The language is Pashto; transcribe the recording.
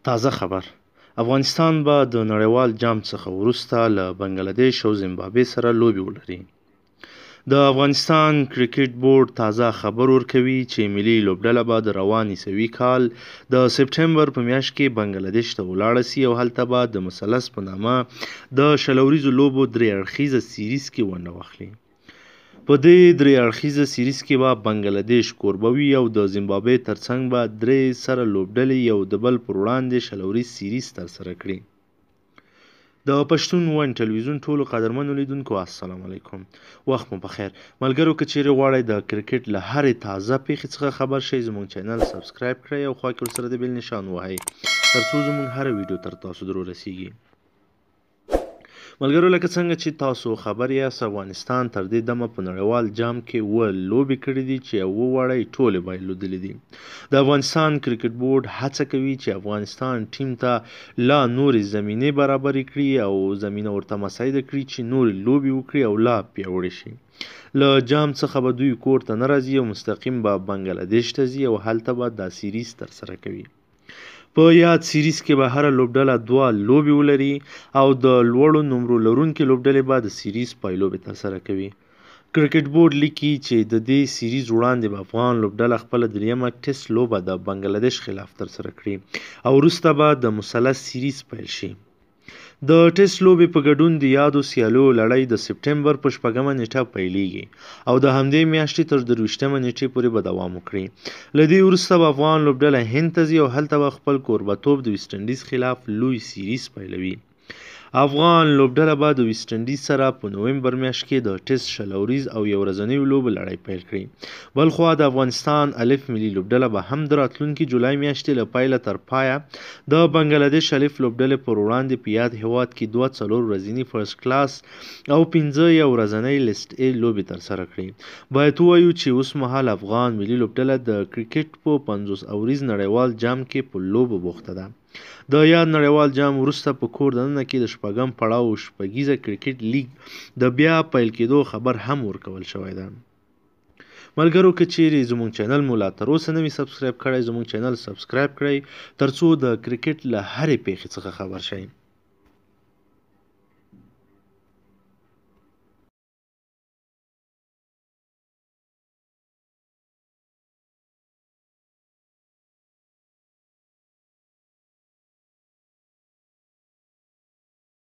تازه خبر: افغانستان به د نړیوال جام څخه وروسته له بنګلادیش او زیمبابوې سره لوبې ولري. د افغانستان کرکټ بورډ تازه خبر ورکوي چې ملي لوبډله به د روان عیسوي کال د سپټمبر په میاشت کې بنګلادیش ته ولاړه سي او هلته به د مثلث په نامه د شلوریزو لوبو درې اړخیزه سیریز کې ونډه واخلي. په دې درې اړخیزه سیریز کې به بنګلادیش کوربه وي او د زیمبابوې ترڅنګ به درې سره لوبډلې یو د بل پر وړاندې شلوریز سیریز ترسره کړي. د پښتون ون ټلویزیون ټولو قدرمنو لیدونکو السلام علیکم، وخت مو پخیر. ملګرو که چیرې غواړئ د کرکټ له هرې تازه پیښې څخه خبر شئ، زموږ چینل سبسکرایب کړئ او خوا کې ورسره د بیل نشان ووهئ ترڅو زموږ هره ویډیو تر تاسو در ورسیږي. ملګرو لکه څنګه چې تاسو خبر یاست، افغانستان تر دې دمه په نړیوال جام کې 7 لوبې کړې دي چې 7 واړه یې ټولې بایلودلې دي. د افغانستان کرکټ بورډ هڅه کوي چې افغانستان ټیم ته لا نورې زمینې برابرې کړي او زمینه ورته مساعده کړي چې نورې لوبې وکړي او لا پیاوړې شي. له جام څخه به دوی کور ته نه راځي او مستقیم به بنګلادیش ته ځي او هلته به دا سیریز ترسره کوي. په یاد سیریز کې به هره لوبډله 2 لوبې ولري او د لوړو نمرو لرونکې لوبډلې به د سیریز پایلوبې ترسره کوي. کرکټ بورډ لیکي چې د دې سیریز وړاندې به افغان لوبډله خپله دریمه ټیسټ لوبه د بنګلادیش خلاف ترسره کړي او وروسته به د مثلث سیریز پیل شي. د ټیسټ لوبې په ګډون د یادو سیالیو لړۍ د سپټمبر په 4مه نیټه پیلیږي او د همدې میاشتې تر 23مه نیټې پورې به دوام وکړي. له دې وروسته به افغان لوبډله هند ته ځي او هلته به خپل کوربهتوب د ویسټ انډیز خلاف لوی سیریز پیلوي. افغان لوبډله به د ویسټ انډیز سره په نومبر میاشت کې د ټیسټ شلوریز او یو ورځنیو لوبو لړۍ پیل کړي. بلخوا د افغانستان الف ملي لوبډله به هم د راتلونکي جولای میاشتې له پیله تر پایه د بنګلادیش الف لوبډلې پر وړاندې په یاد هیواد کې 2 ورځني فرست کلاس او 5 یو ورځنۍ لیسټ ای لوبې ترسره کړي. باید ووایو چې اوس مهال افغان ملي لوبډله د کرکټ په 50 اوریز نړیوال جام کې په لوبو بوخته ده. د یاد نړیوال جام وروسته په کور دننه کې د 8م پړاو شپږیزه کرکټ لیګ د بیا پیل کېدو خبر هم ورکول شوی ده. ملګرو که چیرې زموږ چینل مو لا تر اوسه نه وي سبسکرایب کړی، زموږ چینل سبسکرایب کړئ ترڅو د کرکټ له هرې پیښې څخه خبر شئ.